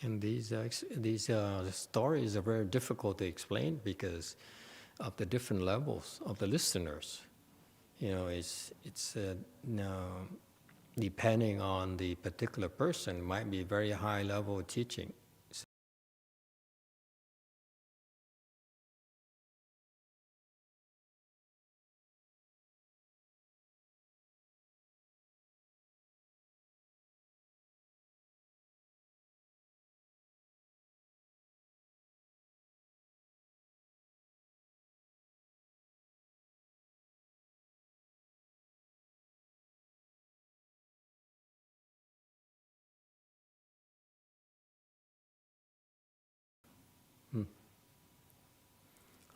And these stories are very difficult to explain because of the different levels of the listeners. It's depending on the particular person, might be very high level teaching.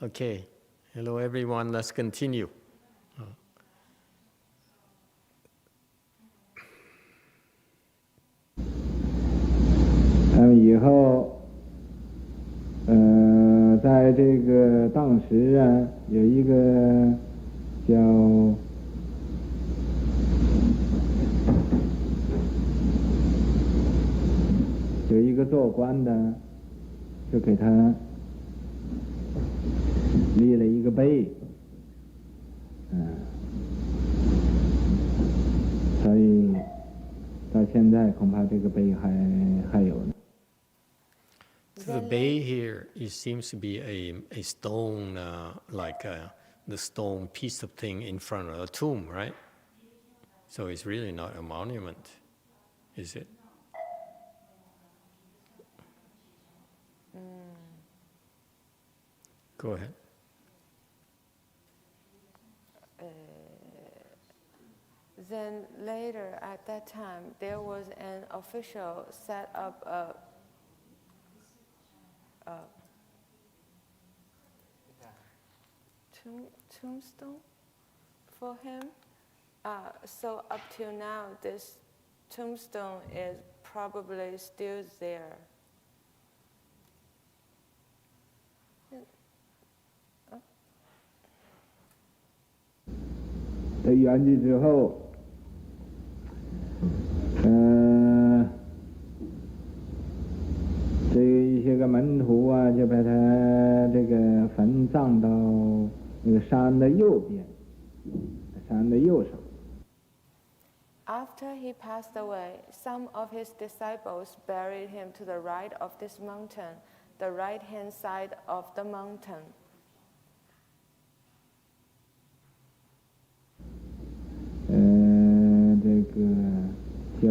Okay, hello everyone, let's continue. 他们以后，在这个当时啊，有一个叫有一个做官的，就给他立了一个碑，所以到现在恐怕这个碑还有呢。 So the bay here, it seems to be a stone, the stone piece of thing in front of a tomb, right? So it's really not a monument, is it? Go ahead. Then later, at that time, there was an official set up a tombstone for him. So up till now, this tombstone is probably still there. 他圆寂之后，这一些个门徒啊，就把他这个坟葬到那个山的右边，山的右上。 After he passed away, some of his disciples buried him to the right of this mountain, the right-hand side of the mountain. 这个叫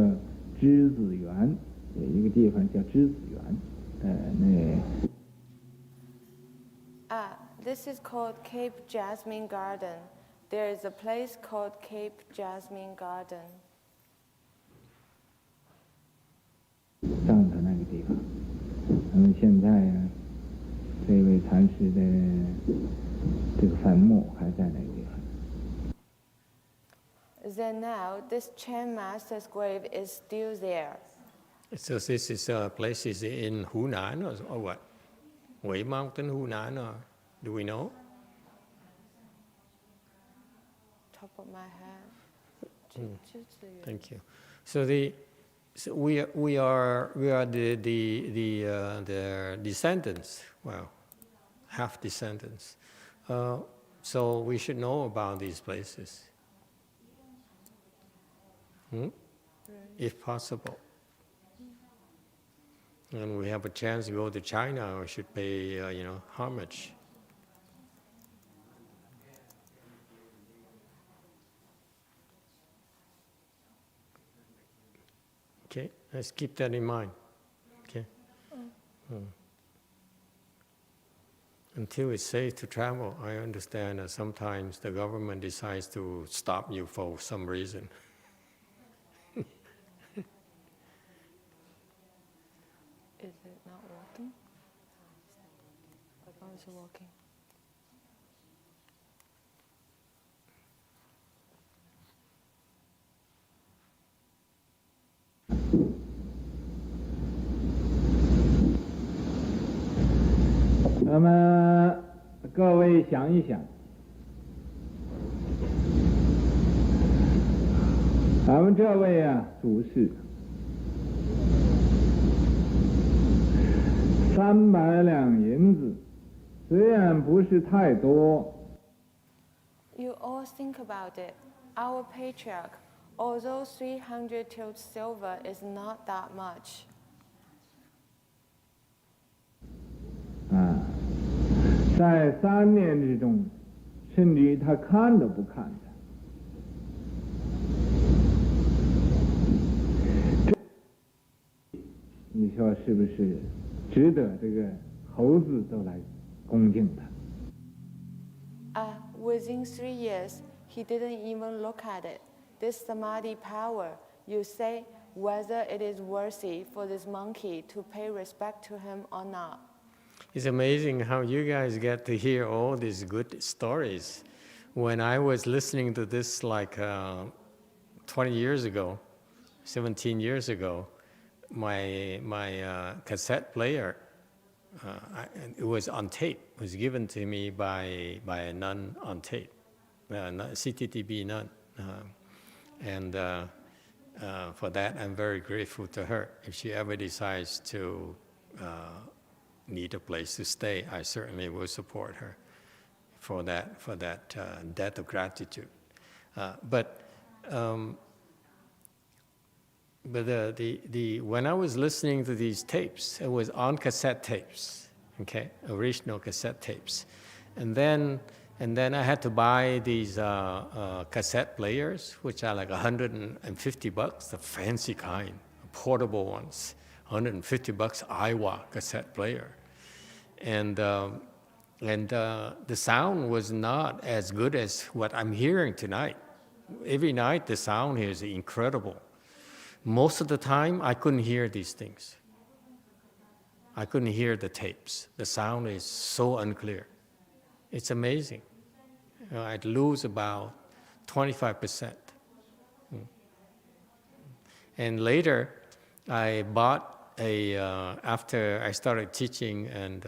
栀子园，有一个地方叫栀子园，This is called Cape Jasmine Garden. There is a place called Cape Jasmine Garden. 葬到那个地方。那么现在啊，这位禅师的这个坟墓还在那个地方。 Then now, this Chen Master's grave is still there. So this is place is in Hunan or what? Wei Mountain, Hunan, or do we know? Top of my head. Thank you. So we are the descendants. Well, half descendants. So we should know about these places. If possible. And we have a chance to go to China, we should pay, homage. Okay, let's keep that in mind. Okay. Until it's safe to travel, I understand that sometimes the government decides to stop you for some reason. Is it not working? How is it working?那么各位想一想，咱们这位啊祖师， 300两银子，虽然不是太多。 You all think about it. Our patriarch, although 300 tiled silver is not that much. 在3年之中，甚至于他看都不看他。你说是不是值得这个猴子都来恭敬他？ Within 3 years, he didn't even look at it. This samadhi power, you say whether it is worthy for this monkey to pay respect to him or not. It's amazing how you guys get to hear all these good stories. When I was listening to this like 20 years ago, 17 years ago, my cassette player, it was on tape. It was given to me by a nun on tape, CTTB nun. And for that, I'm very grateful to her. If she ever decides to need a place to stay, I certainly will support her for that debt of gratitude. But when I was listening to these tapes, it was on cassette tapes, okay, original cassette tapes, and then I had to buy these cassette players, which are like $150, the fancy kind, portable ones, $150 Iowa cassette player, and the sound was not as good as what I'm hearing tonight. Every night the sound here is incredible. Most of the time, I couldn't hear these things. I couldn't hear the tapes. The sound is so unclear. It's amazing. I'd lose about 25%. And later, I bought after I started teaching and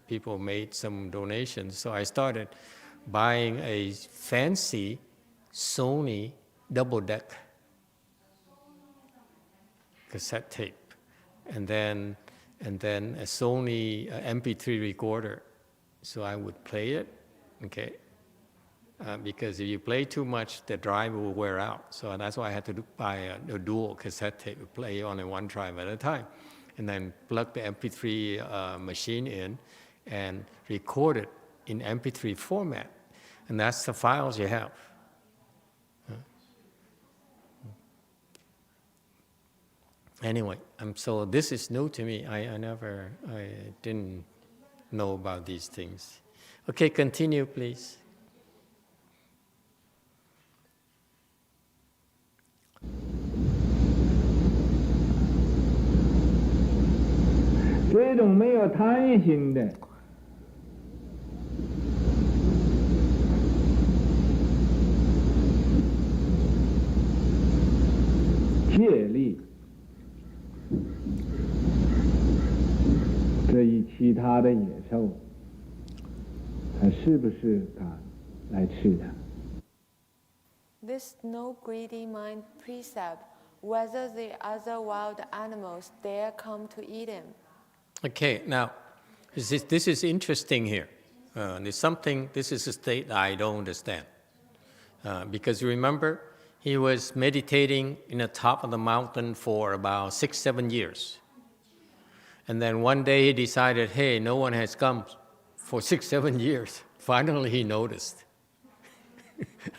people made some donations, so I started buying a fancy Sony double-deck cassette tape, and then a Sony MP3 recorder. So I would play it, okay? Because if you play too much, the drive will wear out. So that's why I had to buy a dual cassette tape, play only one drive at a time, and then plug the MP3 machine in and record it in MP3 format. And that's the files you have. Anyway, so this is new to me. I didn't know about these things. Okay, continue, please. 这种没有贪心的，借力。 这一其他的野兽，它是不是敢来吃它？ This no greedy mind precept, whether the other wild animals dare come to eat him. Okay, now, this is interesting here. This is a state I don't understand. Because remember, he was meditating in the top of the mountain for about 6-7 years. And then one day he decided, hey, no one has come for 6-7 years. Finally, he noticed.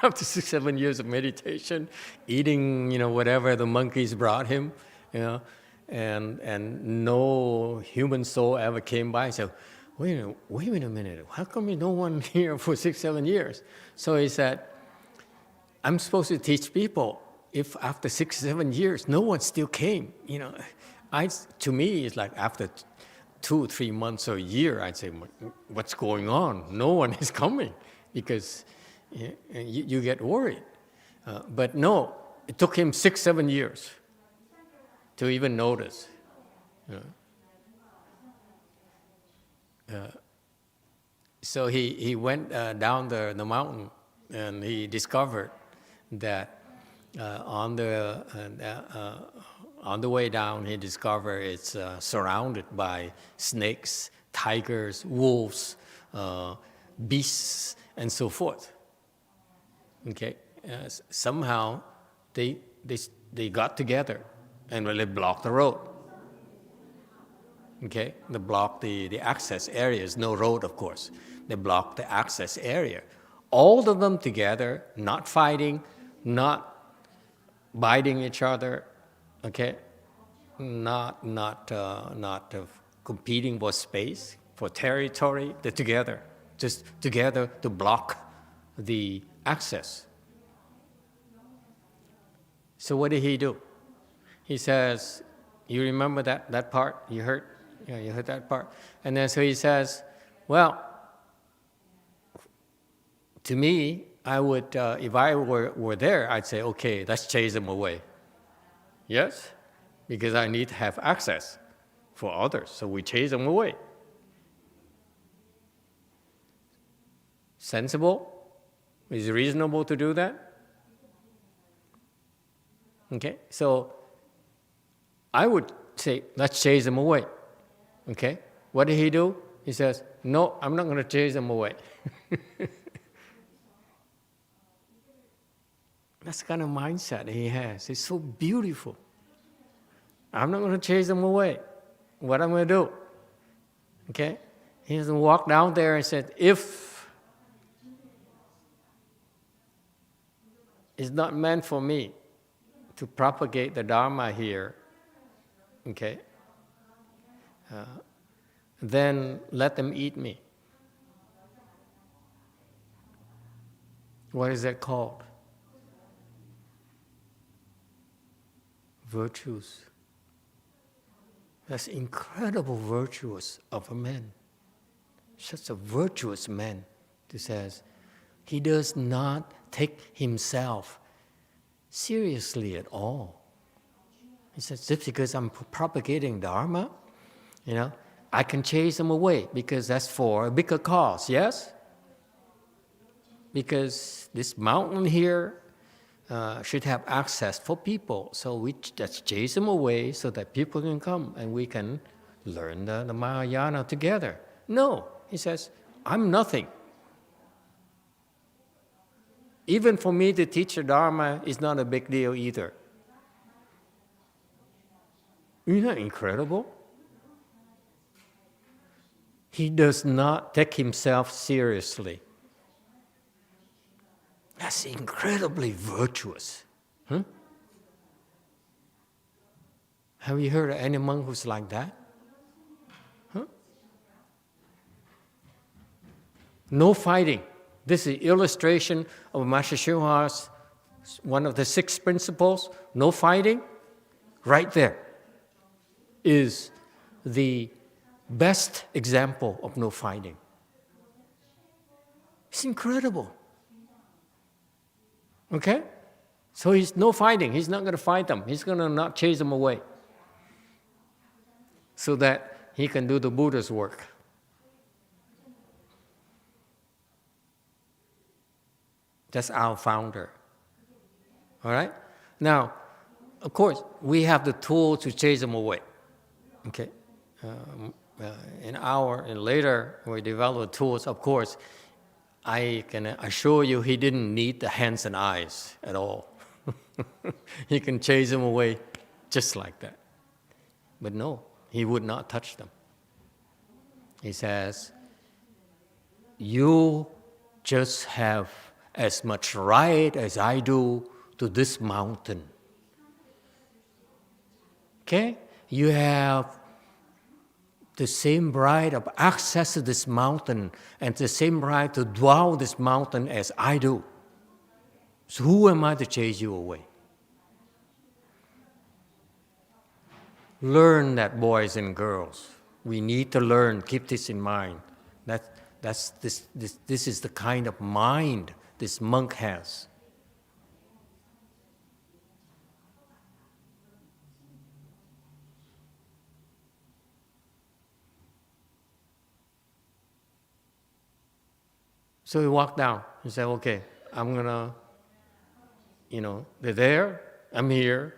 After 6-7 years of meditation, eating, whatever the monkeys brought him, and no human soul ever came by and said, wait a minute, how come no one here for 6-7 years? So he said, I'm supposed to teach people. If after 6-7 years, no one still came, to me, it's like after 2-3 months or a year, I'd say, what's going on? No one is coming, because you get worried. But no, it took him 6-7 years to even notice. So he went down the mountain, and he discovered that on On the way down, he discovered it's surrounded by snakes, tigers, wolves, beasts, and so forth. Okay, somehow they got together and they blocked the road. Okay, they blocked the access areas. No road, of course. They blocked the access area. All of them together, not fighting, not biting each other. Okay, not competing for space, for territory. They're together, just together to block the access. So what did he do? He says, you remember that part you heard? Yeah, you heard that part. And then so he says, well, to me, I would, if I were there, I'd say, okay, let's chase them away. Yes? Because I need to have access for others, so we chase them away. Sensible? Is it reasonable to do that? Okay, so I would say, let's chase them away. Okay, what did he do? He says, no, I'm not going to chase them away. That's the kind of mindset he has. It's so beautiful. I'm not going to chase them away. What am I going to do? Okay? He doesn't walk down there and said, if it's not meant for me to propagate the Dharma here, okay, then let them eat me. What is that called? Virtuous. That's incredible virtuous of a man. Such a virtuous man, he says. He does not take himself seriously at all. He says, just because I'm propagating Dharma, I can chase them away because that's for a bigger cause, yes? Because this mountain here should have access for people, so we just chase them away so that people can come and we can learn the Mahayana together. No, he says, I'm nothing. Even for me to teach the Dharma is not a big deal either. Isn't that incredible? He does not take himself seriously. That's incredibly virtuous. Huh? Have you heard of any monk who's like that? Huh? No fighting. This is illustration of Master Hsu's one of the 6 principles. No fighting. Right there is the best example of no fighting. It's incredible. Okay? So he's no fighting. He's not going to fight them. He's going to not chase them away so that he can do the Buddha's work. That's our founder. All right? Now, of course, we have the tool to chase them away. Okay? And later, we develop tools, of course, I can assure you he didn't need the hands and eyes at all. He can chase them away just like that. But no, he would not touch them. He says, you just have as much right as I do to this mountain. Okay? You have the same right of access to this mountain and the same right to dwell this mountain as I do. So who am I to chase you away? Learn that, boys and girls. We need to learn, keep this in mind. This is the kind of mind this monk has. So he walked down. He said, okay, I'm going to, they're there, I'm here,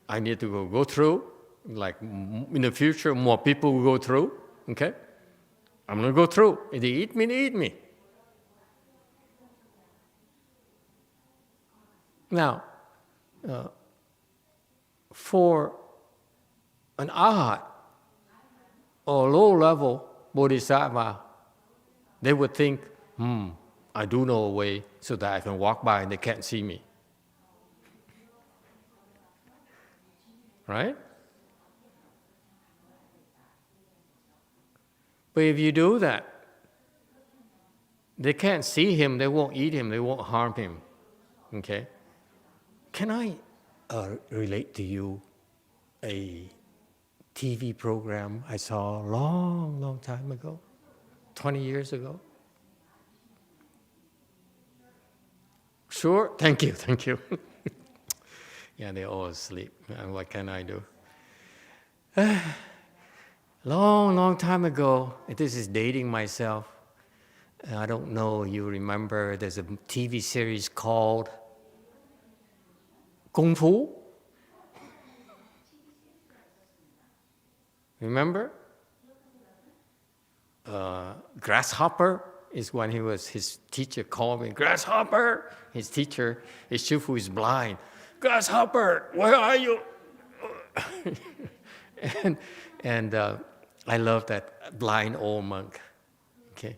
I need to go through, like in the future, more people will go through, okay? I'm going to go through. If they eat me, they eat me. Now, for an arhat or low-level bodhisattva, they would think, I do know a way so that I can walk by and they can't see me. Right? But if you do that, they can't see him, they won't eat him, they won't harm him. Okay? Can I relate to you a TV program I saw a long, long time ago, 20 years ago? Sure? Thank you. Yeah, they're all asleep. What can I do? Long, long time ago, this is dating myself. I don't know, you remember, there's a TV series called Kung Fu? Remember? Grasshopper is when his teacher called me, Grasshopper! His teacher, his shifu is blind. Grasshopper, where are you? and I love that blind old monk, okay,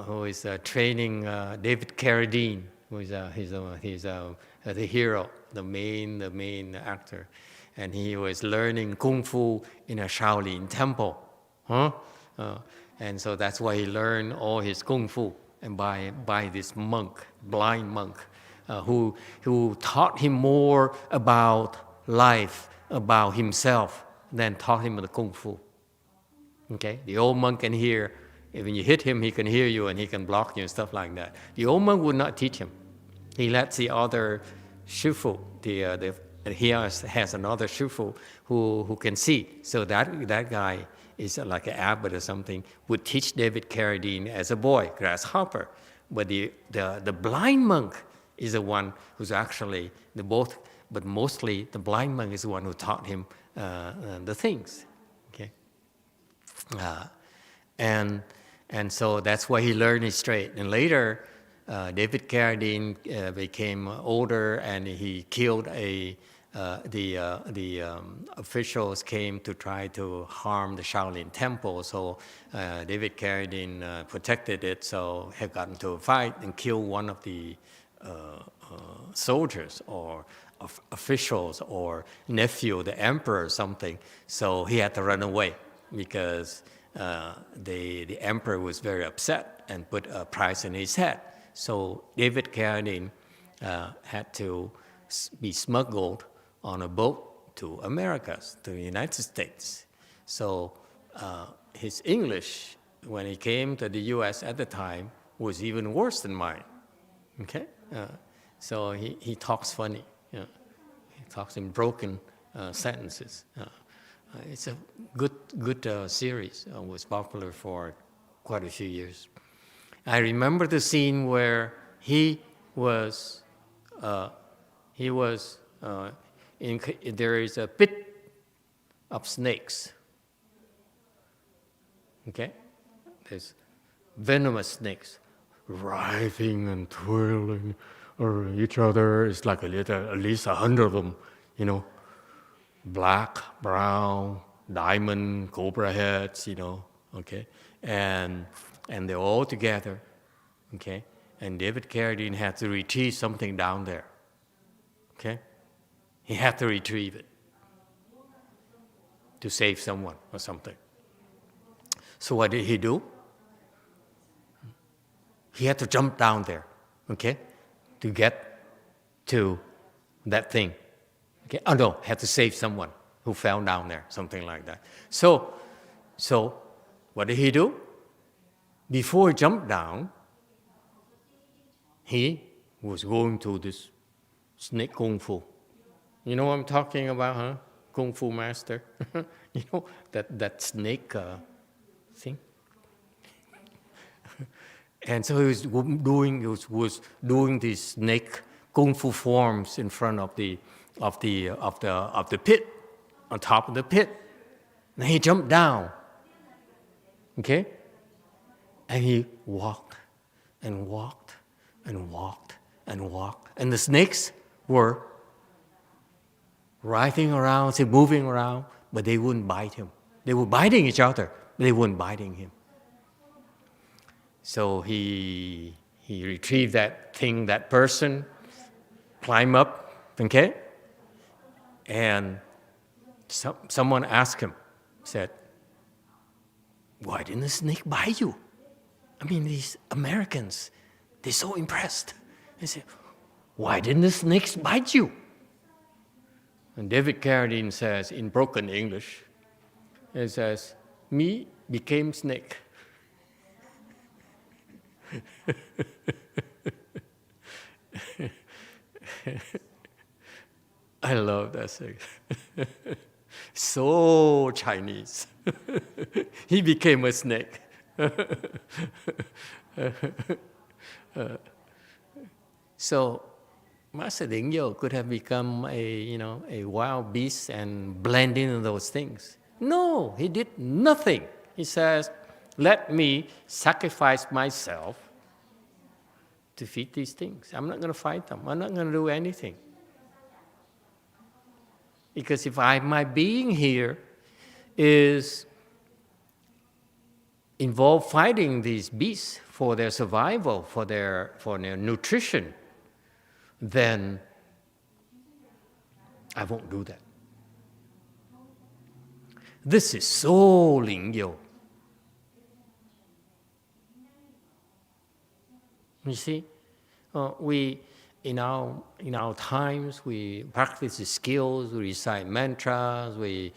who is training David Carradine, who is the hero, the main actor, and he was learning kung fu in a Shaolin temple, and so that's why he learned all his kung fu, and by this monk, blind monk, who taught him more about life, about himself, than taught him the kung fu. Okay, the old monk can hear. When you hit him, he can hear you and he can block you and stuff like that. The old monk would not teach him. He lets the other shifu, he has another shifu who can see. So that guy is like an abbot or something, would teach David Carradine as a boy, Grasshopper. But the blind monk is the one who's actually but mostly the blind monk is the one who taught him the things. Okay, and so that's why he learned it straight. And later, David Carradine became older, and he killed the officials came to try to harm the Shaolin temple. So David Carradine protected it. So he got into a fight and killed one of the soldiers or officials or nephew, the emperor or something. So he had to run away because the emperor was very upset and put a price on his head. So David Carradine had to be smuggled on a boat to Americas, to the United States. So his English, when he came to the U.S. at the time, was even worse than mine. Okay, so he talks funny. He talks in broken sentences. It's a good series. Was popular for quite a few years. I remember the scene where he was there is a pit of snakes. Okay, there's venomous snakes writhing and twirling around each other. It's like at least 100 of them, black, brown, diamond, cobra heads, okay, and they're all together, okay, and David Carradine had to retrieve something down there, okay, he had to retrieve it to save someone or something. So what did he do? He had to jump down there, okay, to get to that thing. Okay, had to save someone who fell down there, something like that. So what did he do? Before he jumped down, he was going to this snake kung fu. You know what I'm talking about, huh? Kung fu master. that snake thing. And so he was doing these snake kung fu forms in front of the the pit, on top of the pit. And he jumped down. Okay? And he walked and walked and walked and walked. And the snakes were writhing around, moving around, but they wouldn't bite him. They were biting each other, but they weren't biting him. So he retrieved that thing, that person, climbed up, okay? And someone asked him, said, why didn't the snake bite you? I mean, these Americans, they're so impressed. They said, why didn't the snakes bite you? And David Carradine says in broken English, he says, me became snake. I love that thing. So Chinese. He became a snake. So Master Lingyo could have become a wild beast and blend into those things. No, he did nothing. He says, let me sacrifice myself to feed these things. I'm not going to fight them. I'm not going to do anything. Because if my being here is involved fighting these beasts for their survival, for their nutrition, then I won't do that. This is so Lingyo. You see, we in our times we practice the skills, we recite mantras, we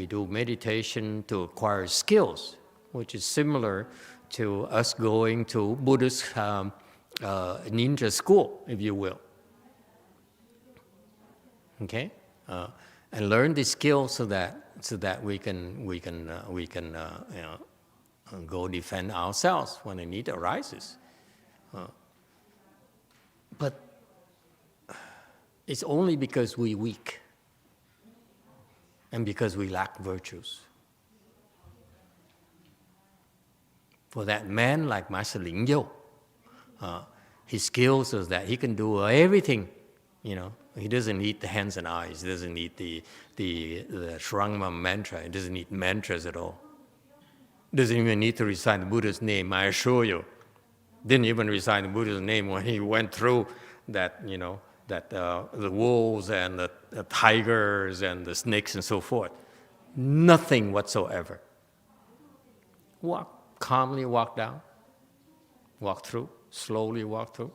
do meditation to acquire skills, which is similar to us going to Buddhist ninja school, if you will. Okay, and learn the skills so that we can go defend ourselves when the need arises. But it's only because we're weak and because we lack virtues. For that man like Master Lingyo, his skills is that he can do everything. He doesn't need the hands and eyes. He doesn't need the Shrangma mantra. He doesn't need mantras at all. Doesn't even need to recite the Buddha's name, I assure you. Didn't even recite the Buddha's name when he went through that, the wolves and the tigers and the snakes and so forth. Nothing whatsoever. Calmly walk down, walk through, slowly walk through.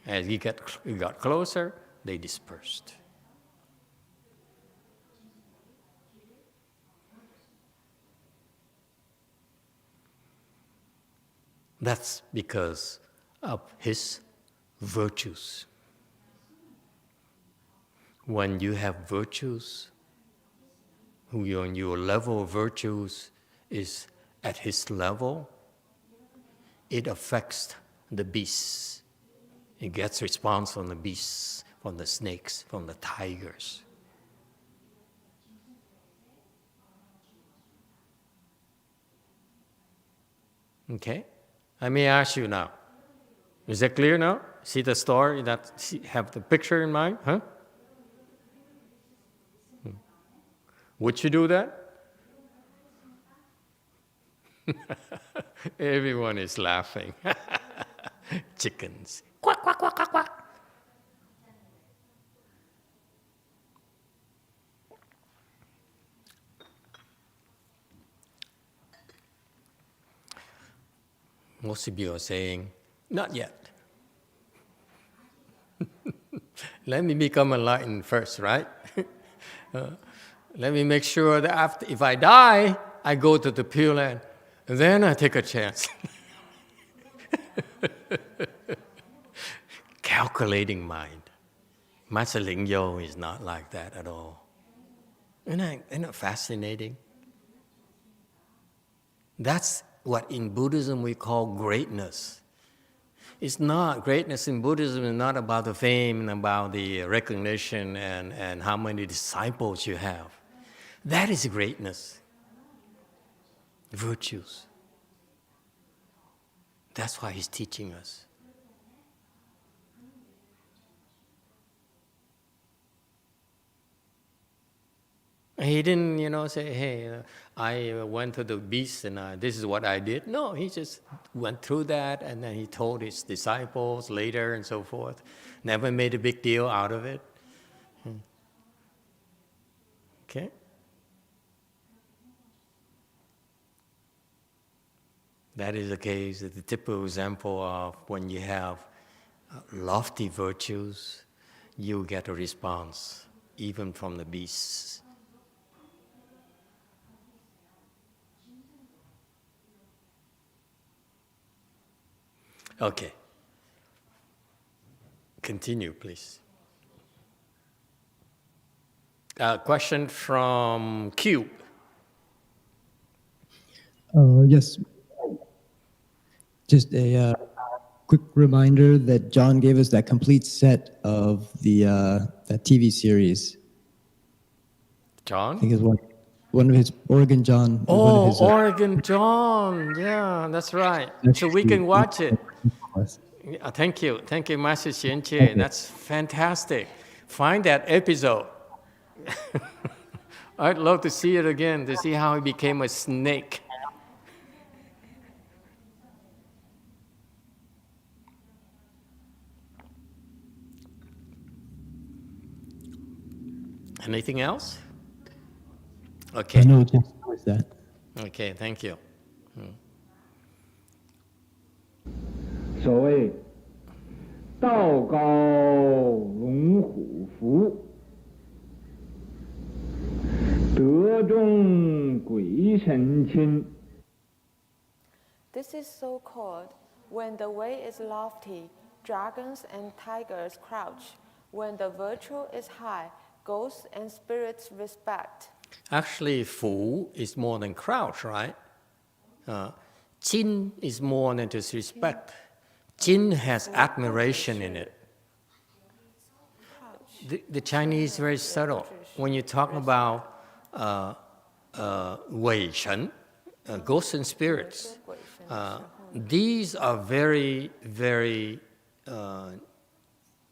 As he got closer, they dispersed. That's because of his virtues. When you have virtues, when your level of virtues is at his level, it affects the beasts. It gets response from the beasts, from the snakes, from the tigers. Okay? I may ask you now. Is that clear now? See the story? Have the picture in mind? Huh? Would you do that? Everyone is laughing. Chickens. Quack, quack, quack, quack, quack. Most of you are saying, not yet. Let me become enlightened first, right? Let me make sure that if I die, I go to the Pure Land. And then I take a chance. Calculating mind. Master Lingyo is not like that at all. Isn't that fascinating? That's what in Buddhism we call greatness. It's not, greatness in Buddhism is not about the fame and about the recognition and how many disciples you have. That is greatness. Virtues. That's why he's teaching us. He didn't, say, hey, I went to the beast and this is what I did. No, he just went through that and then he told his disciples later and so forth. Never made a big deal out of it. Okay? That is the case, the typical example of when you have lofty virtues, you get a response, even from the beasts. Okay. Continue, please. Question from Q. Yes. Just a quick reminder that John gave us that complete set of the that TV series. John? I think it's one of his Oregon John. Oh, Oregon John. Yeah, that's right. So we can watch it. Thank you, Master Xianjie. That's fantastic. Find that episode. I'd love to see it again, to see how he became a snake. Anything else? Okay. No, just with that. Okay, thank you. 所谓道高龙虎伏，德中鬼神亲。 This is so called when the way is lofty, dragons and tigers crouch. When the virtue is high, ghosts and spirits respect. Actually, fu is more than crouch, right? Qin is more than just respect. Qin has admiration in it. The Chinese is very subtle. When you talk about Wei Shen, ghosts and spirits, these are very, very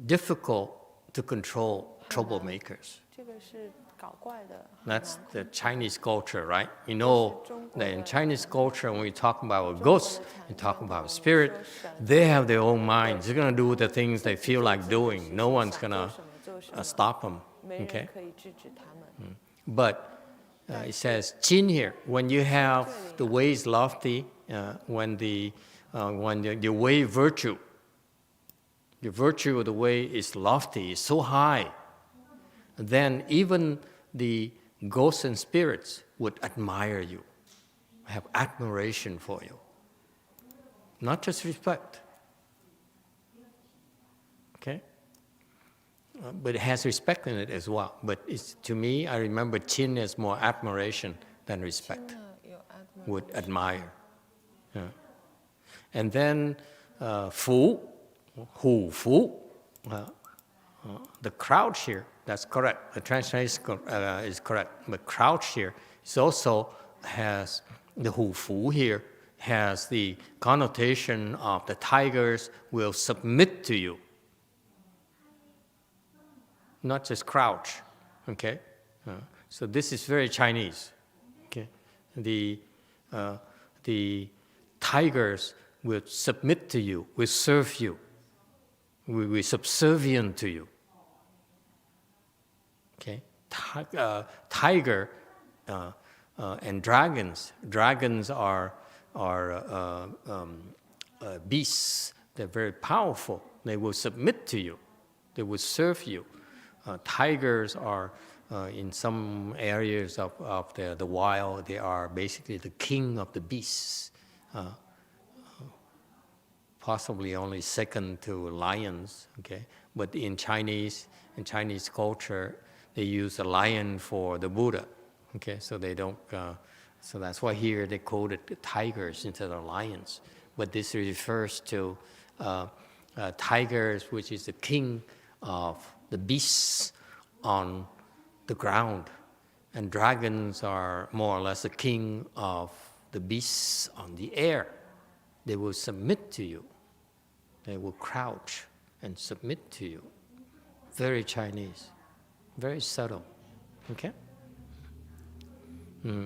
difficult to control troublemakers. That's the Chinese culture, right? You know that in Chinese culture, when we talk about a ghost, we talk about a spirit, they have their own minds. They're going to do the things they feel like doing. No one's going to stop them, okay? But it says, Qin here, when you have the way is lofty, when the way virtue, the virtue of the way is lofty, is so high, then even the ghosts and spirits would admire you, have admiration for you. Not just respect. Okay? But it has respect in it as well. But to me, I remember Qin as more admiration than respect. Would admire. Yeah. And then Fu, Hu Fu, the crouch here, that's correct. The translation is correct. But crouch here is also has, the Hu Fu here has the connotation of the tigers will submit to you. Not just crouch, okay? So this is very Chinese, okay? The tigers will submit to you, will serve you, will be subservient to you. Okay, tiger and dragons. Dragons are beasts. They're very powerful. They will submit to you. They will serve you. Tigers are in some areas of the wild. They are basically the king of the beasts. Possibly only second to lions. Okay, but in Chinese culture, they use a lion for the Buddha, okay? So they don't, so that's why here they quoted tigers instead of lions. But this refers to tigers, which is the king of the beasts on the ground, and dragons are more or less the king of the beasts on the air. They will submit to you. They will crouch and submit to you. Very Chinese, very subtle. Okay.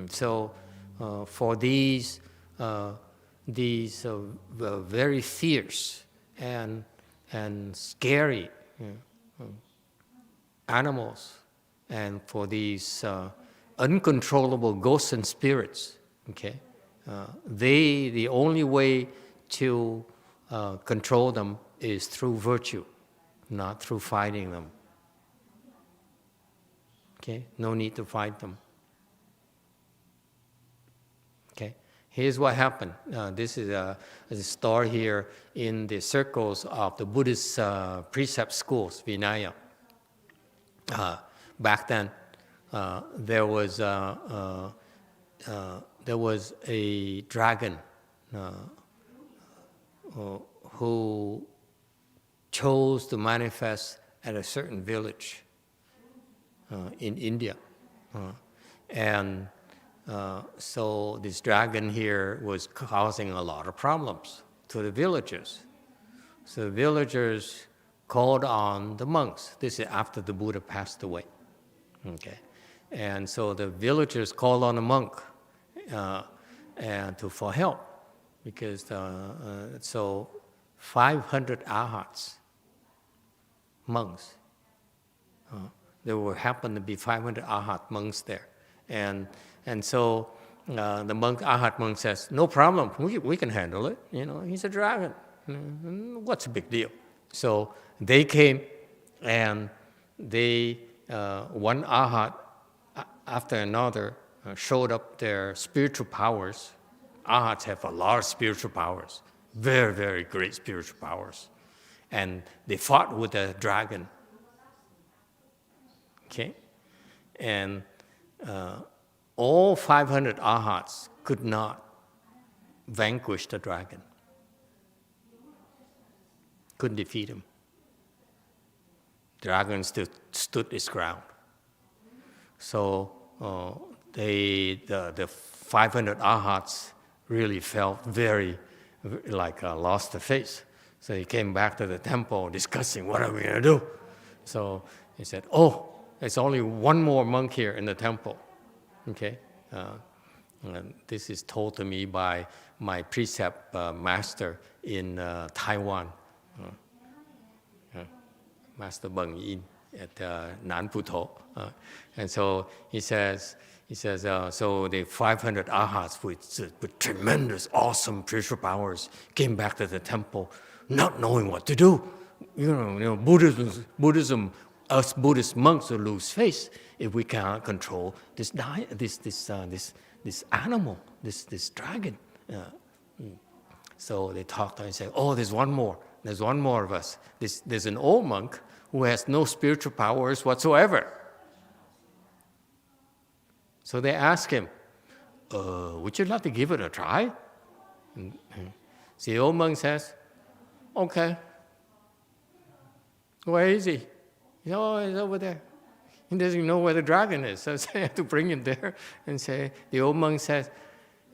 So for these very fierce and scary animals, and for these uncontrollable ghosts and spirits, okay, the only way to control them is through virtue, not through fighting them. Okay, no need to fight them. Okay, here's what happened. This is a story here in the circles of the Buddhist precept schools, Vinaya. Back then, there was a dragon who chose to manifest at a certain village in India. So this dragon here was causing a lot of problems to the villagers. So the villagers called on the monks. This is after the Buddha passed away. Okay, and so the villagers called on the monk for help, because so 500 arhats, monks. There happened to be 500 arhat monks there, and so the arhat monk says, "No problem, we can handle it. You know, he's a dragon. What's a big deal?" So they came, and they one arhat after another showed up their spiritual powers. Arhats have a lot of spiritual powers, very, very great spiritual powers, and they fought with the dragon. Okay, and all 500 arhats could not vanquish the dragon, couldn't defeat him. The dragon still stood its ground. So the 500 arhats really felt very lost the face. So he came back to the temple discussing, what are we going to do? So he said, "Oh, there's only one more monk here in the temple." Okay, and this is told to me by my precept master in Taiwan, Master Beng Yin at Nanputo. And so he says, so the 500 arhats with tremendous, awesome spiritual powers came back to the temple, not knowing what to do. You know, Buddhism, us Buddhist monks will lose face if we cannot control this animal, this dragon. So they talked and said, "Oh, there's one more. There's one more of us. There's an old monk who has no spiritual powers whatsoever." So they asked him, "Would you like to give it a try?" And the old monk says, "Okay. Where is he?" He said, "Oh, he's over there." He doesn't know where the dragon is, so I have to bring him there and say. The old monk says,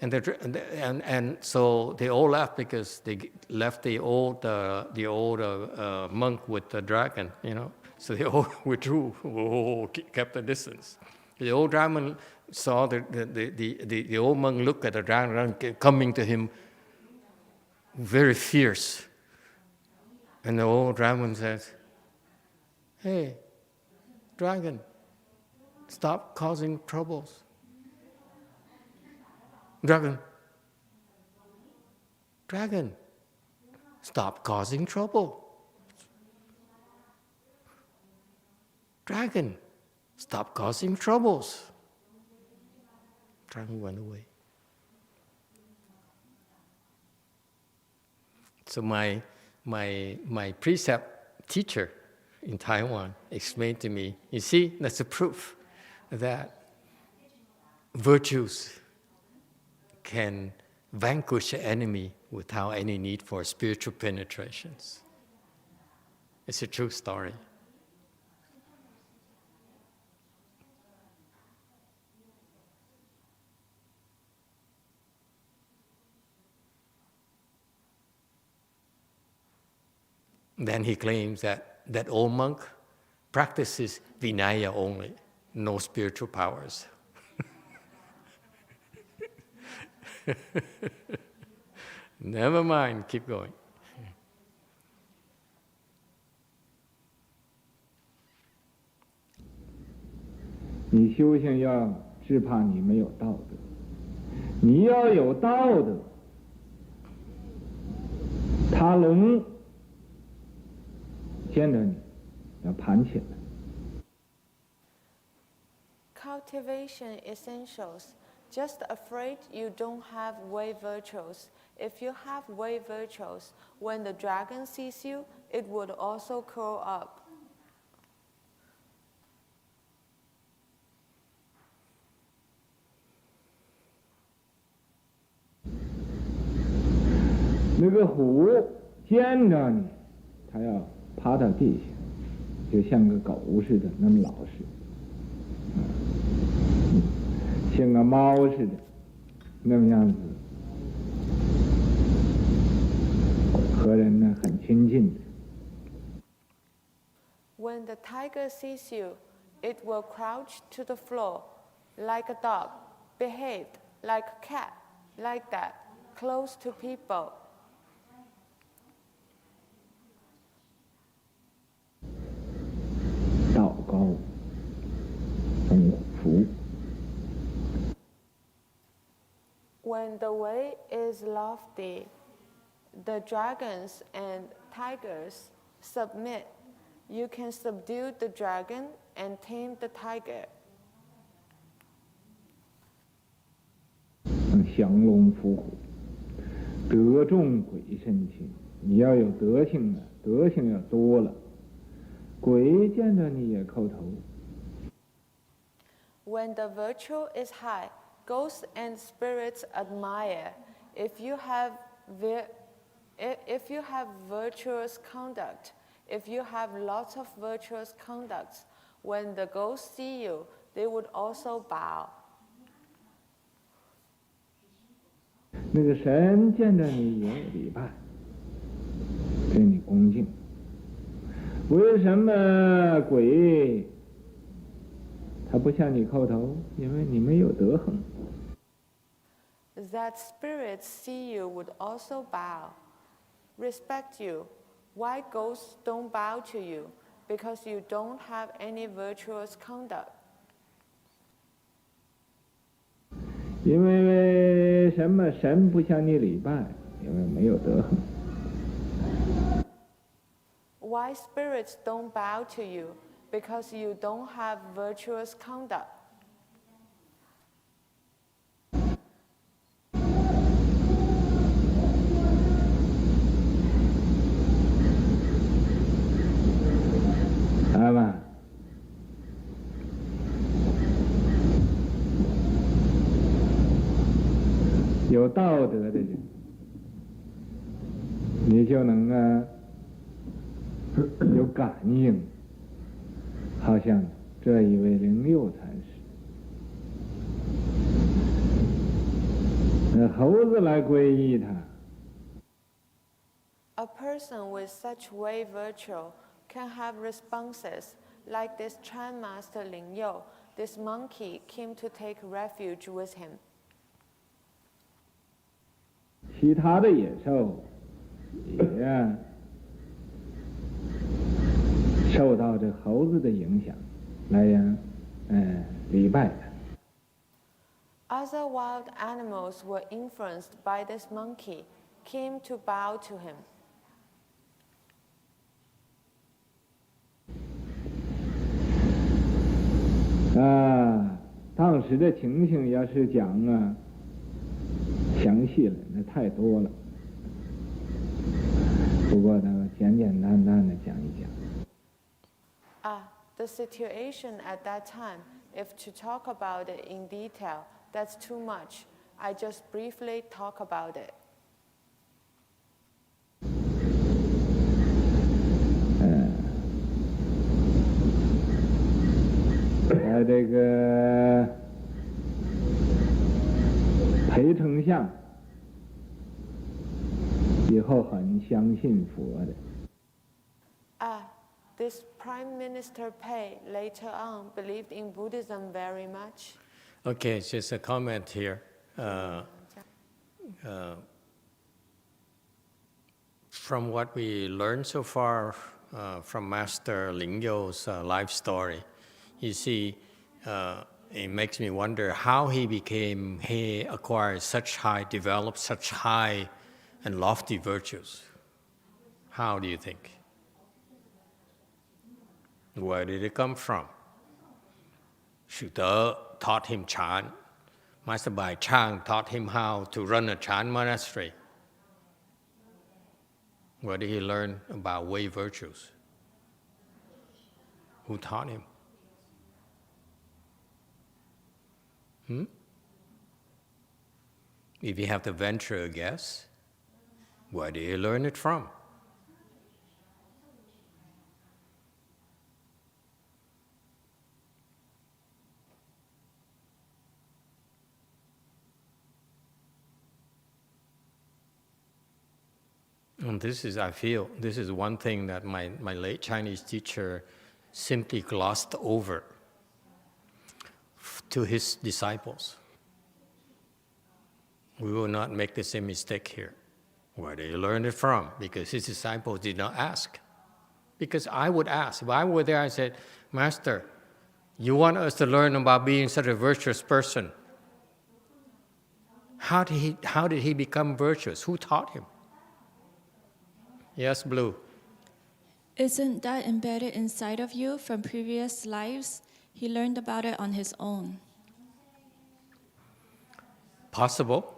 and so they all left, because they left the old monk with the dragon, you know. So they all withdrew, kept a distance. The old dragon saw the old monk look at the dragon coming to him, very fierce. And the old dragon says, "Hey, dragon, stop causing troubles. Dragon, stop causing trouble. Dragon, stop causing troubles." Dragon went away. So my precept teacher in Taiwan explained to me, you see, that's a proof that virtues can vanquish the enemy without any need for spiritual penetrations. It's a true story. Then he claims that that old monk practices Vinaya only, no spiritual powers. Never mind, keep going. 你修行要只怕你没有道德，你要有道德，塔龙见着你要盘起来。 Cultivation essentials. Just afraid you don't have way virtues. If you have way virtues, when the dragon sees you, it would also curl up. 那个虎见着你，它要趴到地下，就像个狗似的，那么老实，像个猫似的，那么样子，和人呢很亲近的。 When the tiger sees you, it will crouch to the floor like a dog, behaved like a cat, like that, close to people. 道高风福。 When the way is lofty, the dragons and tigers submit. You can subdue the dragon and tame the tiger. 降龙伏虎，德重鬼深情。你要有德性啊，德性要多了，鬼见着你也叩头。 When the virtue is high, ghosts and spirits admire. If you have virtuous conduct, if you have lots of virtuous conducts, when the ghosts see you, they would also bow. 那个神见着你也礼拜，对你恭敬。为什么鬼他不向你叩头？因为你没有德行。 That spirits see you would also bow, respect you. Why ghosts don't bow to you? Because you don't have any virtuous conduct. 因为什么神不向你礼拜？因为没有德行。 Why spirits don't bow to you? Because you don't have virtuous conduct. 来吧，有道德的人，你就能有感应，好像这一位灵佑禅师，那猴子来皈依他。 A person with such way virtue can have responses like this Chan master Ling Yo. This monkey came to take refuge with him. 其他的野兽也受到这猴子的影响，来礼拜他。 Other wild animals were influenced by this monkey, came to bow to him. 当时的情形要是讲详细了，那太多了。不过呢，简简单单的讲一讲。 The situation at that time, if to talk about it in detail, that's too much. I just briefly talk about it. 这个裴丞相以后很相信佛的。This Prime Minister Pei later on believed in Buddhism very much. Okay, just a comment here. From what we learned so far from Master Lingyo's life story, you see, it makes me wonder how he acquired developed such high and lofty virtues. How do you think? Where did it come from? Shu Te taught him Chan. Master Bai Chang taught him how to run a Chan monastery. Where did he learn about way virtues? Who taught him? If you have to venture a guess, where did he learn it from? And I feel this is one thing that my late Chinese teacher simply glossed over to his disciples. We will not make the same mistake here. Where did he learn it from? Because his disciples did not ask. Because I would ask. If I were there, I said, Master, you want us to learn about being such a virtuous person. How did he become virtuous? Who taught him? Yes, Blue. Isn't that embedded inside of you from previous lives? He learned about it on his own. Possible.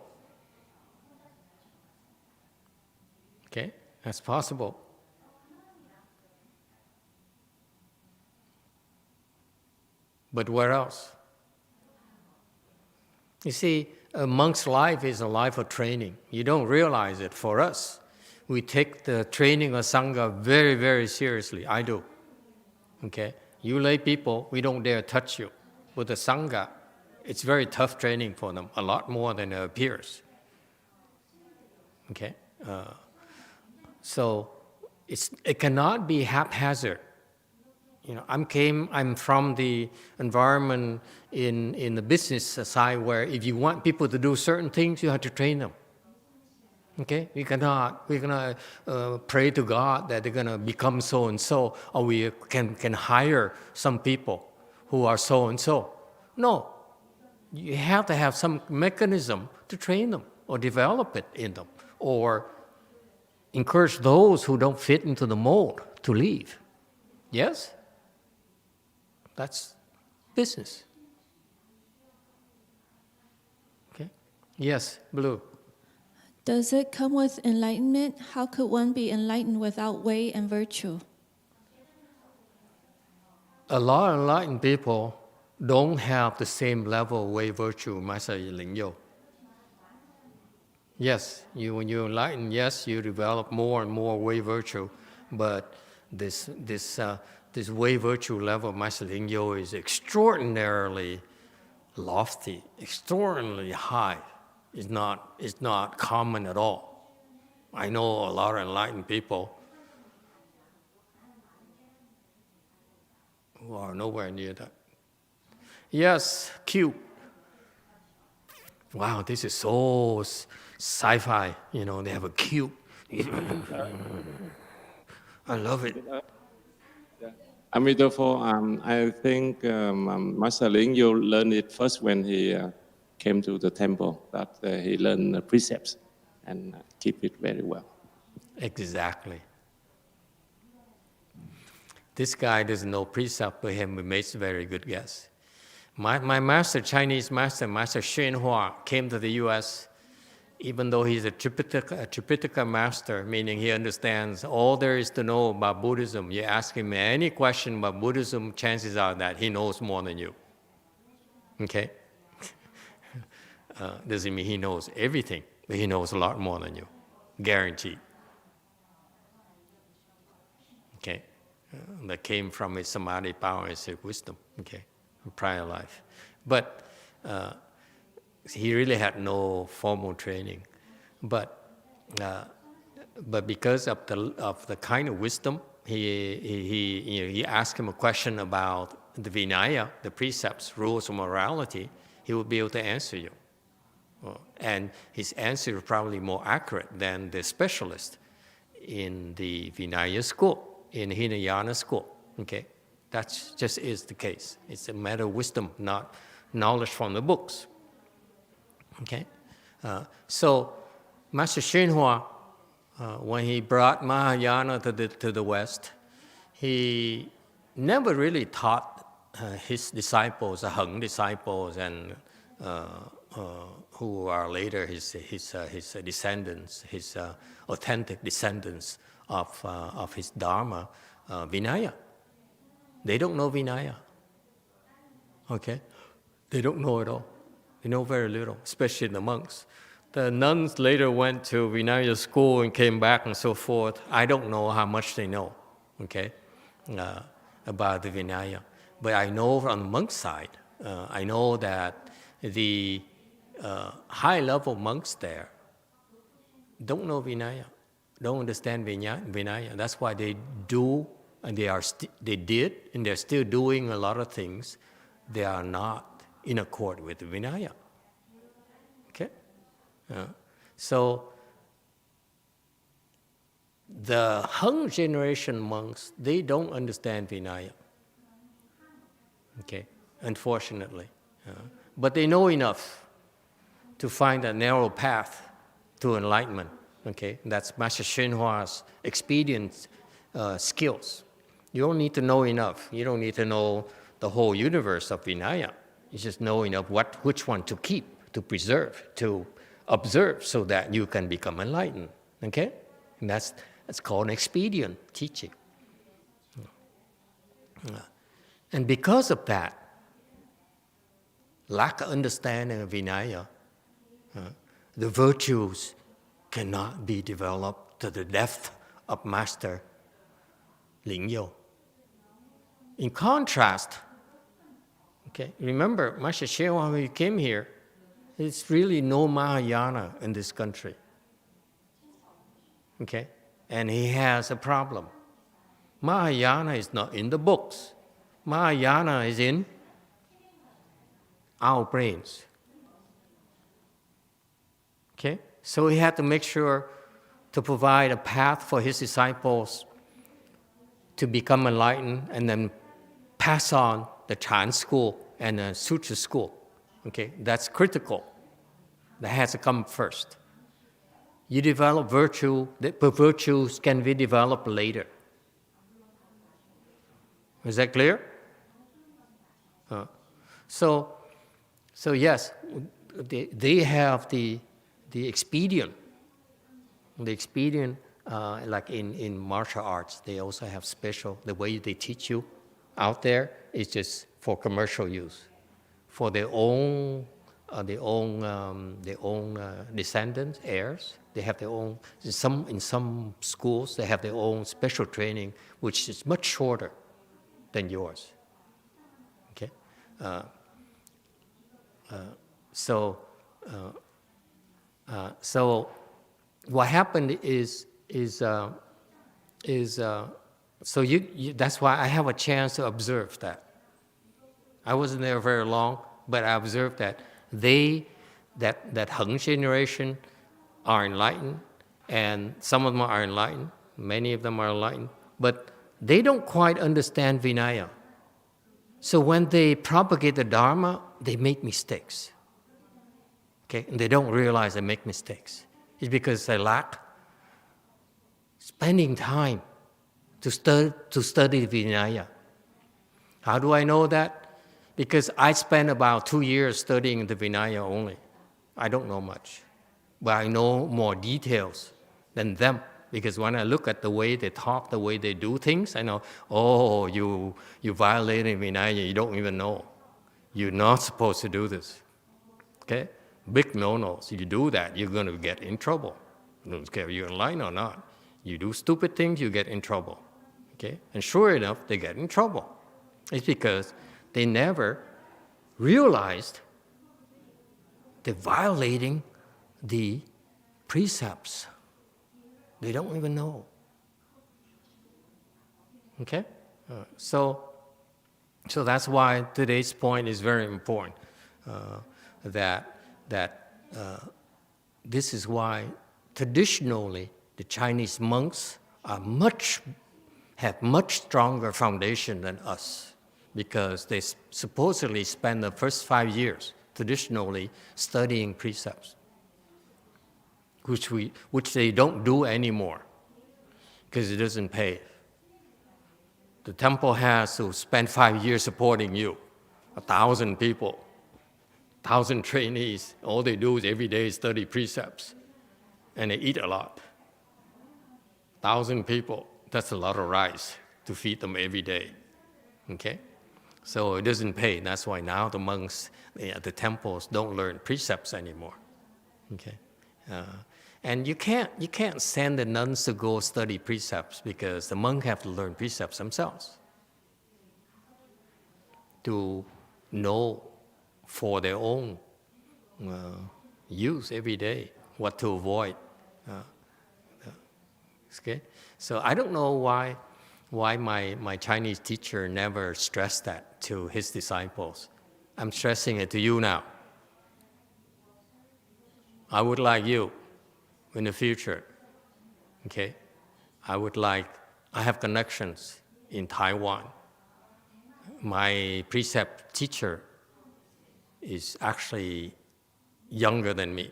Okay, that's possible. But where else? You see, a monk's life is a life of training. You don't realize it. For us, we take the training of Sangha very, very seriously. I do. Okay? You lay people, we don't dare touch you. With the Sangha, it's very tough training for them, a lot more than it appears. Okay? So it cannot be haphazard. You know, I'm from the environment in the business side where if you want people to do certain things, you have to train them. Okay, we're gonna pray to God that they're gonna become so and so, or we can hire some people who are so and so. No, you have to have some mechanism to train them or develop it in them, or encourage those who don't fit into the mold to leave. Yes, that's business. Okay. Yes, Blue. Does it come with enlightenment? How could one be enlightened without way and virtue? A lot of enlightened people don't have the same level of way virtue, Master Lingyo. Yes, when you enlighten, yes, you develop more and more way virtue, but this way virtue level of Master Lingyo is extraordinarily lofty, extraordinarily high. It's not common at all. I know a lot of enlightened people who are nowhere near that. Yes, cute. Wow, this is so sci-fi. You know, they have a cute. I love it. Emitofuo, I think Master Lingyo learned it first when he came to the temple, that he learned the precepts and keep it very well. Exactly. This guy doesn't know precept, but he makes a very good guess. My master, Chinese master, Master YongHua, came to the U.S. Even though he's a Tripitaka master, meaning he understands all there is to know about Buddhism. You ask him any question about Buddhism, chances are that he knows more than you. Okay? doesn't mean he knows everything, but he knows a lot more than you, guaranteed. Okay, that came from his samadhi power, his wisdom. Okay, from prior life, but he really had no formal training, but because of the kind of wisdom, he asked him a question about the Vinaya, the precepts, rules of morality. He would be able to answer you. And his answer is probably more accurate than the specialist in the Vinaya school, in Hinayana school. Okay, that just is the case. It's a matter of wisdom, not knowledge from the books. Okay, so Master YongHua, when he brought Mahayana to the West, he never really taught his disciples, the Heng disciples, and who are later his descendants, his authentic descendants of his Dharma, Vinaya. They don't know Vinaya. Okay, they don't know at all. They know very little, especially the monks. The nuns later went to Vinaya school and came back and so forth. I don't know how much they know, okay, about the Vinaya. But I know on the monk side, I know that the high-level monks there don't know Vinaya, don't understand Vinaya. That's why they do, and they did, and they're still doing a lot of things. They are not in accord with the Vinaya. Okay? So the Heng generation monks, they don't understand Vinaya. Okay, unfortunately. But they know enough to find a narrow path to enlightenment. Okay, that's Master YongHua's expedient skills. You don't need to know enough. You don't need to know the whole universe of Vinaya. You just know enough which one to keep, to preserve, to observe, so that you can become enlightened. Okay, and that's called an expedient teaching. And because of that lack of understanding of Vinaya, the virtues cannot be developed to the depth of Master Lingyou. In contrast, okay, remember Master YongHua, when he came here, there's really no Mahayana in this country. Okay, and he has a problem. Mahayana is not in the books. Mahayana is in our brains. Okay? So he had to make sure to provide a path for his disciples to become enlightened and then pass on the Chan school and the Sutra school. Okay? That's critical. That has to come first. You develop virtue, but virtues can be developed later. Is that clear? So yes, they have the expedient. The expedient, like in martial arts, they also have special. The way they teach you out there is just for commercial use, for their own descendants, heirs. They have their own. In some schools, they have their own special training, which is much shorter than yours. Okay, so what happened is so you that's why I have a chance to observe that. I wasn't there very long, but I observed that that Heng generation are enlightened, and some of them are enlightened. Many of them are enlightened, but they don't quite understand Vinaya. So when they propagate the Dharma, they make mistakes. Okay, and they don't realize they make mistakes. It's because they lack spending time to study Vinaya. How do I know that? Because I spent about 2 years studying the Vinaya only. I don't know much, but I know more details than them. Because when I look at the way they talk, the way they do things, I know, oh, you violated Vinaya, you don't even know. You're not supposed to do this. Okay? big no-nos. You do that, you're going to get in trouble. I don't care if you're in line or not. You do stupid things, you get in trouble. Okay? And sure enough, they get in trouble. It's because they never realized they're violating the precepts. They don't even know. Okay? So that's why today's point is very important. That this is why traditionally the Chinese monks are have much stronger foundation than us, because they supposedly spend the first 5 years traditionally studying precepts, which they don't do anymore because it doesn't pay. The temple has to spend 5 years supporting you, 1,000 people, 1,000 trainees. All they do is every day study precepts, and they eat a lot. 1,000 people, that's a lot of rice to feed them every day. Okay? So it doesn't pay. That's why now the monks at the temples don't learn precepts anymore. Okay? And you can't send the nuns to go study precepts, because the monks have to learn precepts themselves to know for their own use every day what to avoid. Okay? So I don't know why my Chinese teacher never stressed that to his disciples. I'm stressing it to you now. I would like you in the future, okay? I have connections in Taiwan. My precept teacher is actually younger than me,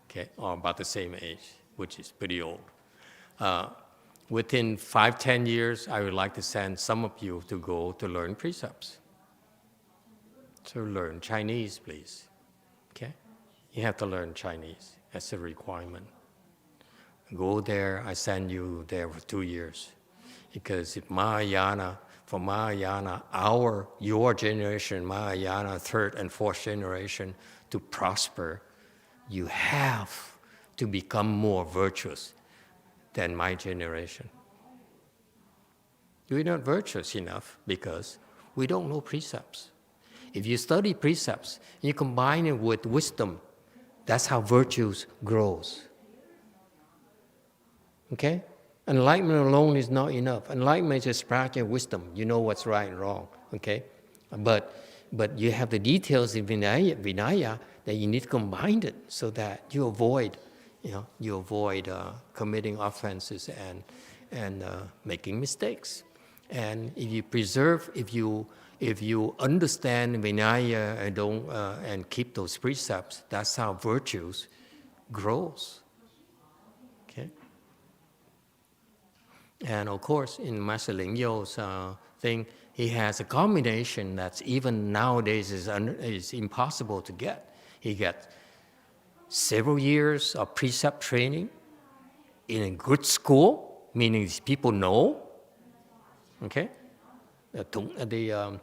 okay, or about the same age, which is pretty old. Within 5-10 years, I would like to send some of you to go to learn precepts. To learn Chinese, please, okay? You have to learn Chinese. That's a requirement. Go there, I send you there for 2 years. Because if Mahayana, for Mahayana, your generation, Mahayana, 3rd and 4th generation, to prosper, you have to become more virtuous than my generation. We're not virtuous enough because we don't know precepts. If you study precepts, you combine it with wisdom, that's how virtues grows. Okay? Enlightenment alone is not enough. Enlightenment is just practice wisdom. You know what's right and wrong. Okay? But you have the details in Vinaya that you need to combine it so that you avoid committing offenses and making mistakes. And if you understand Vinaya and keep those precepts, that's how virtues grows. Okay. And of course, in Master Ling Yo's thing, he has a combination that's even nowadays is impossible to get. He gets several years of precept training in a good school, meaning these people know. Okay, the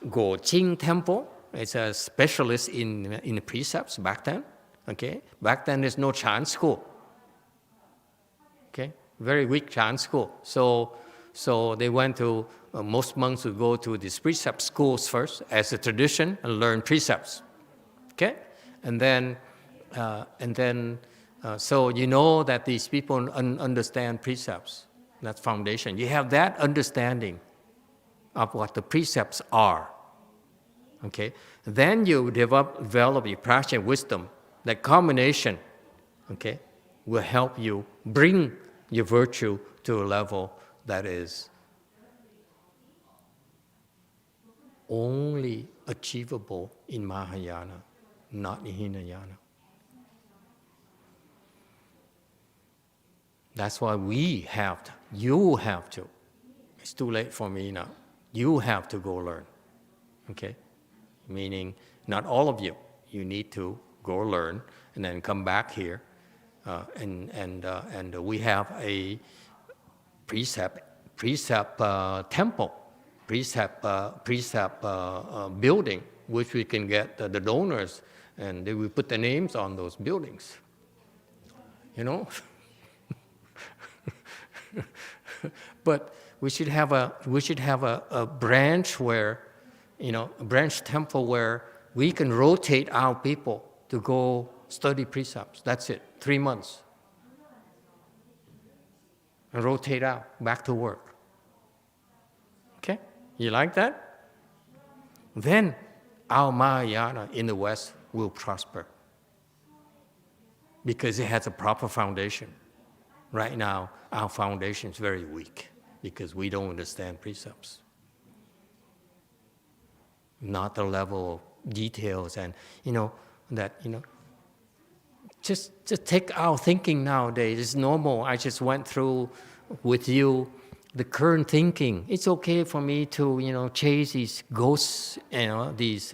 Go-Jing Temple is a specialist in precepts back then. Okay, back then there's no Chan school. Okay, very weak Chan school. So they went to most monks would go to these precept schools first as a tradition and learn precepts. Okay, and then so you know that these people understand precepts. That's foundation. You have that understanding of what the precepts are. Okay? Then you develop your practice wisdom. That combination, okay, will help you bring your virtue to a level that is only achievable in Mahayana, not in Hinayana. That's why you have to. It's too late for me now. You have to go learn, okay? Meaning, not all of you. You need to go learn and then come back here, and we have a precept temple, precept building, which we can get the donors and they will put the names on those buildings. You know? But we should have a branch where, a branch temple where we can rotate our people to go study precepts. That's it, 3 months. And rotate out, back to work. Okay? You like that? Then our Mahayana in the West will prosper. Because it has a proper foundation. Right now, our foundation is very weak because we don't understand precepts. Not the level of details and, just take our thinking nowadays. It's normal. I just went through with you the current thinking. It's okay for me to, chase these ghosts, these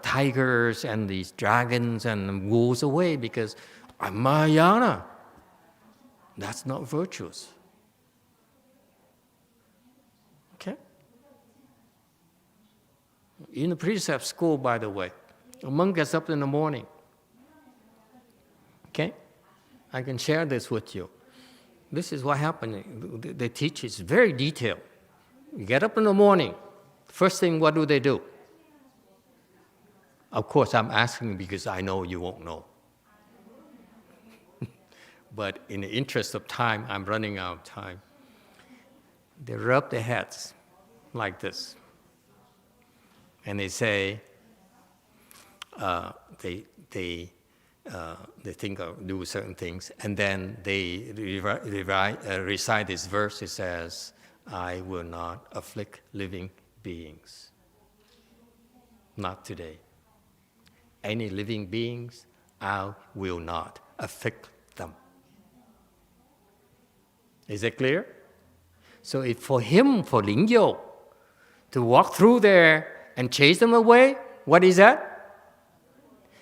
tigers and these dragons and wolves away because I'm Mahayana. That's not virtuous. Okay? In the precept school, by the way, a monk gets up in the morning. Okay? I can share this with you. This is what happened. They teach it's very detailed. You get up in the morning. First thing, what do? Of course, I'm asking because I know you won't know. But in the interest of time, I'm running out of time. They rub their heads like this. And they say, they think of do certain things, and then they recite this verse. It says, "I will not afflict living beings." Not today. Any living beings, I will not afflict them. Is it clear? So if for Ling Yo, to walk through there and chase them away, what is that?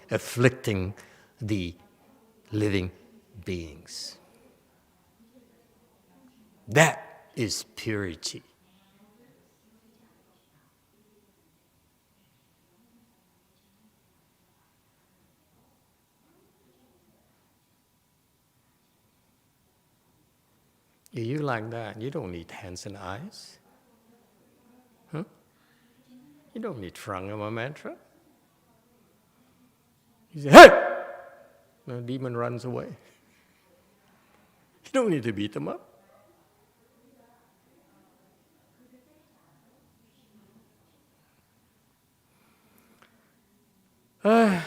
Afflicting the living beings. That is purity. If you like that, you don't need hands and eyes. Huh? You don't need Trangama mantra. You say, "Hey!" The demon runs away. You don't need to beat them up.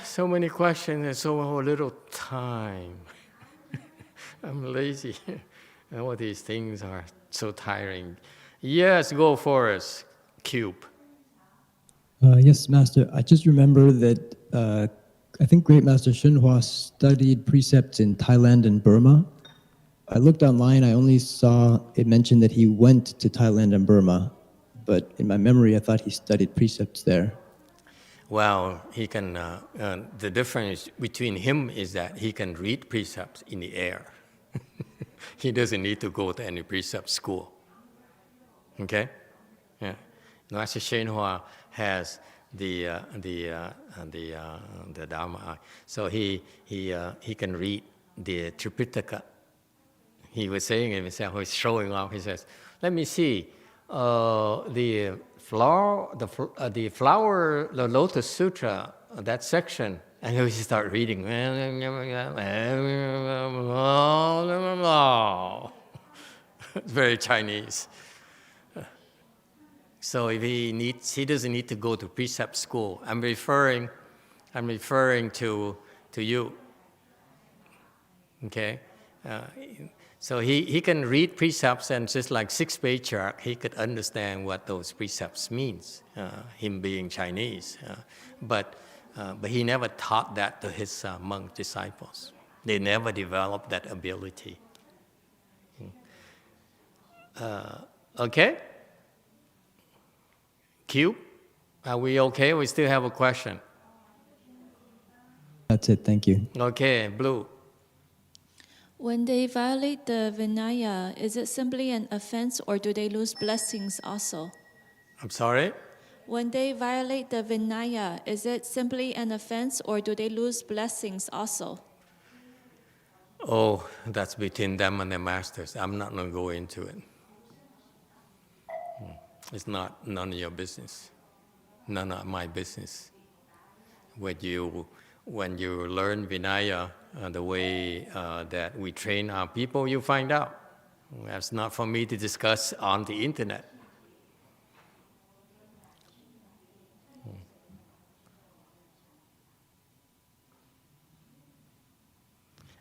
So many questions and so little time. I'm lazy. All these things are so tiring. Yes, go for us, Cube. Yes, Master. I just remember that I think Great Master YongHua studied precepts in Thailand and Burma. I looked online, I only saw it mentioned that he went to Thailand and Burma, but in my memory, I thought he studied precepts there. Well, he can. The difference between him is that he can read precepts in the air. He doesn't need to go to any precept school. Okay? Yeah. Master YongHua has the Dharma, so he can read the Tripitaka. He was saying it himself. He's showing off. He says, "Let me see the flower, the Lotus Sutra, that section." And he start reading. It's very Chinese. So if he doesn't need to go to precept school. I'm referring to you. Okay, so he can read precepts and just like 6-page chart, he could understand what those precepts means. Him being Chinese, but he never taught that to his monk disciples. They never developed that ability. Okay? Q, are we okay? We still have a question. That's it, thank you. Okay, Blue. When they violate the Vinaya, is it simply an offense or do they lose blessings also? I'm sorry? When they violate the Vinaya, is it simply an offense or do they lose blessings also? Oh, that's between them and the masters. I'm not going to go into it. It's none of your business. None of my business. When you learn Vinaya the way that we train our people, you find out. That's not for me to discuss on the internet.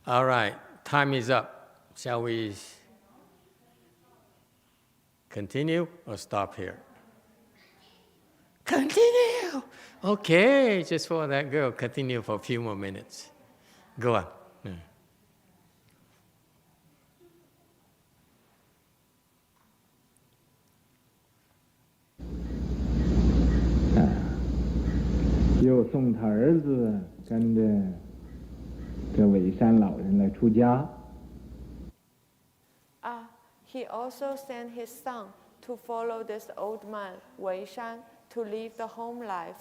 All right, time is up. Shall we continue or stop here? Continue! Okay, just for that girl, continue for a few more minutes. Go on. Yeah. 又送他儿子跟着这伪山老人来出家。 He also sent his son to follow this old man, Wei Shan, to live the home life.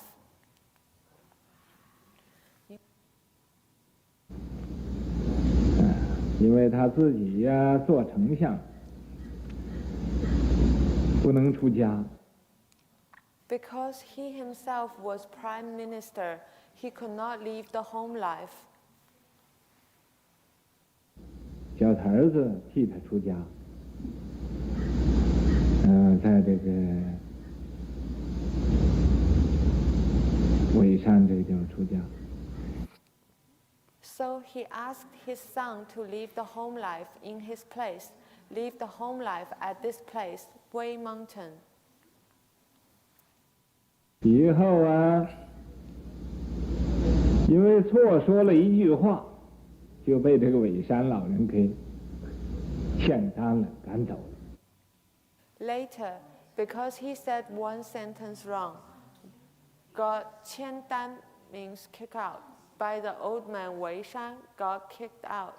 因为他自己呀做丞相，不能出家。 Because he himself was prime minister, he could not live the home life. 叫他儿子替他出家。在这个伪山这个地方出家。 So he asked his son to live the home life in his place, live the home life at this place, Wei Mountain. 以后啊，因为错说了一句话，就被这个伪山老人给遣单了，赶走了。 Later, because he said one sentence wrong, got qian dan means kick out. By the old man Wei Shan got kicked out.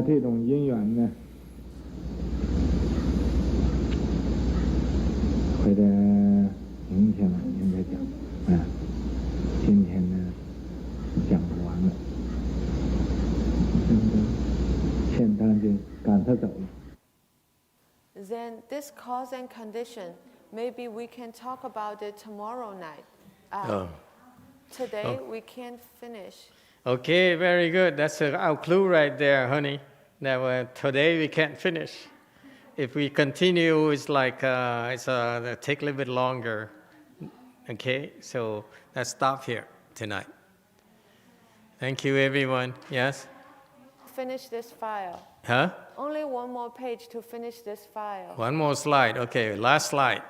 这种因缘呢，会在明天晚上再讲。今天呢讲不完了，欠单就赶他走了。 Then this cause and condition, maybe we can talk about it tomorrow night. Today we can't finish. Okay, very good. That's our clue right there, honey. That today we can't finish. If we continue, it's like it'll take a little bit longer. Okay, so let's stop here tonight. Thank you, everyone. Yes? Finish this file. Huh? Only one more page to finish this file. One more slide. Okay, last slide.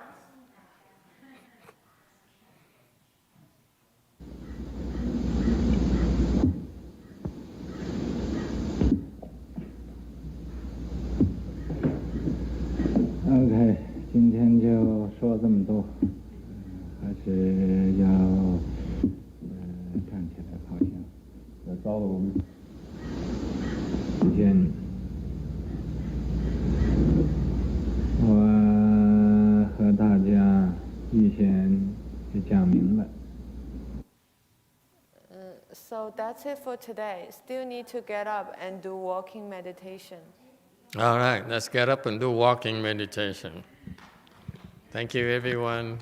OK， 今天就说这么多，还是要站起来好像要遭了我们先，我和大家预先就讲明了。 So that's it for today. Still need to get up and do walking meditation. All right, let's get up and do walking meditation. Thank you, everyone.